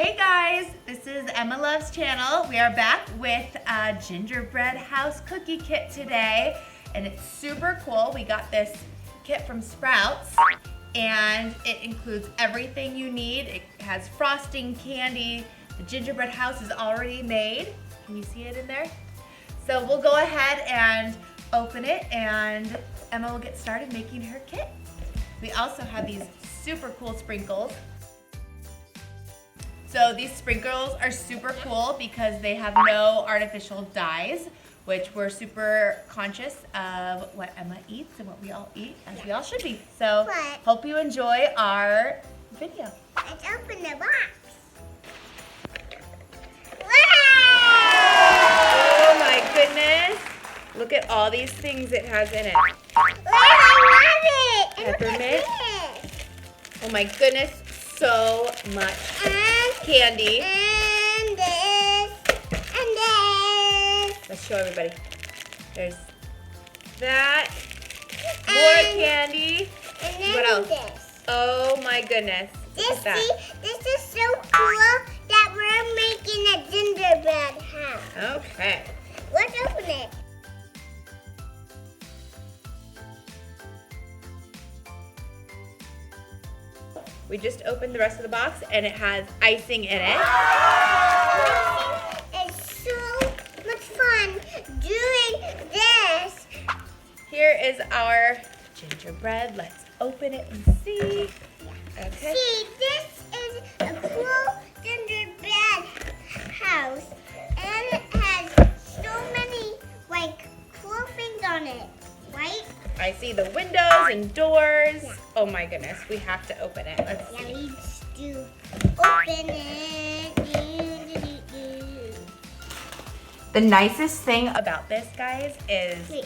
Hey guys, this is Emma Love's channel. We are back with a Gingerbread House Cookie Kit today, and it's super cool. We got this kit from Sprouts, and it includes everything you need. It has frosting, candy. The gingerbread house is already made. Can you see it in there? So we'll go ahead and open it, and Emma will get started making her kit. We also have these super cool sprinkles. So these sprinkles are super cool because they have no artificial dyes, which we're super conscious of what Emma eats and what we all eat, as we all should be. So hope you enjoy our video. Let's open the box. Oh my goodness. Look at all these things it has in it. I love it. Peppermint. Oh my goodness, so much candy. And this. And this. Let's show everybody. There's that. More candy. And then What else? this. Oh my goodness. Look at that. This is so cool that we're making a gingerbread house. Okay. Let's open it. We just opened the rest of the box and it has icing in it. It's so much fun doing this. Here is our gingerbread. Let's open it and see. Okay. See, this is a cool gingerbread house, and it has so many cool things on it, right? I see the windows and doors. Oh my goodness, we have to open it. Let's Yeah, see. we just do open it. The nicest thing about this, guys, is Wait.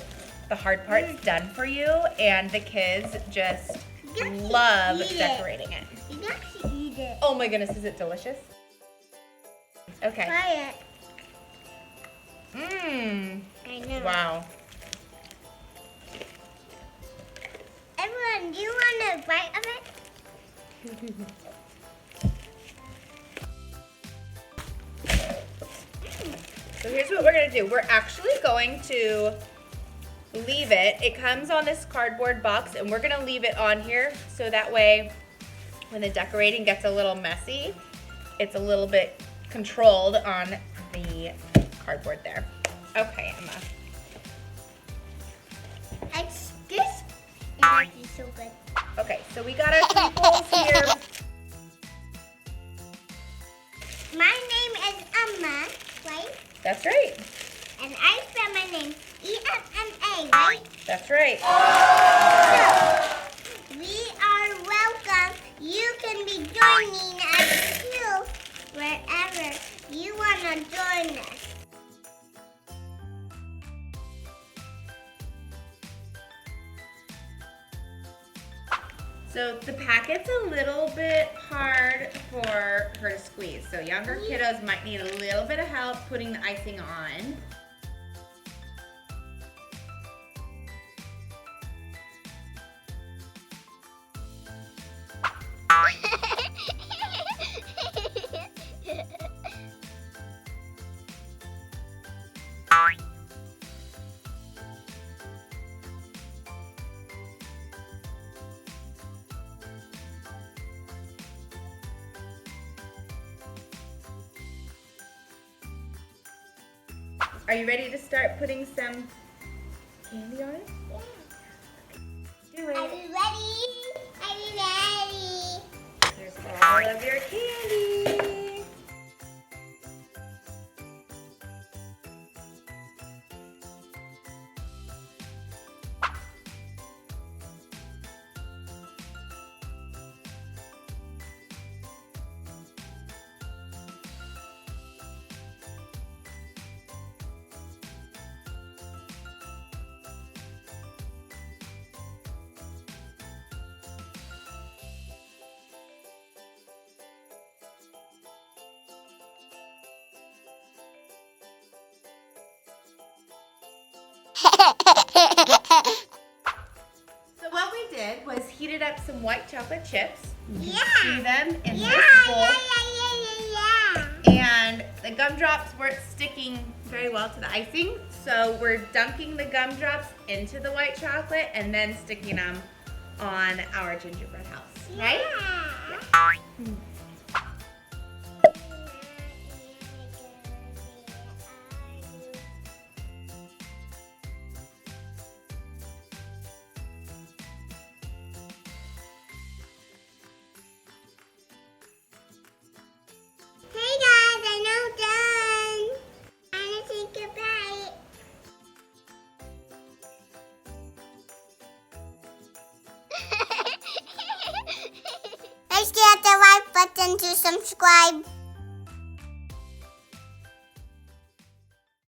the hard part's done for you, and the kids just You can actually love eat it. decorating it. You can actually eat it. Oh my goodness, is it delicious? Okay. Try it. Mmm. I know. Wow. Everyone, do you want a bite of it? So here's what we're gonna do. We're actually going to leave it. It comes on this cardboard box, and we're gonna leave it on here so that way when the decorating gets a little messy, it's a little bit controlled on the cardboard there. Okay, Emma. It's this. It's actually so good. Okay, so we got our sprinkles here. My name is Emma, right? That's right. And I spell my name E-M-M-A, right? That's right. So, we are welcome. You can be joining us too, wherever you want to join us. So the packet's a little bit hard for her to squeeze. So younger kiddos might need a little bit of help putting the icing on. Are you ready to start putting some candy on it? Do Are it. you ready? Are you ready? Here's all of your candy. So what we did was heated up some white chocolate chips. You can see them in this bowl. Yeah. gumdrops weren't sticking very well to the icing, so we're dunking the gumdrops into the white chocolate and then sticking them on our gingerbread house, right? Yeah. Hey guys, I'm now done. I'm gonna take a bite. Let's hit the like button to subscribe.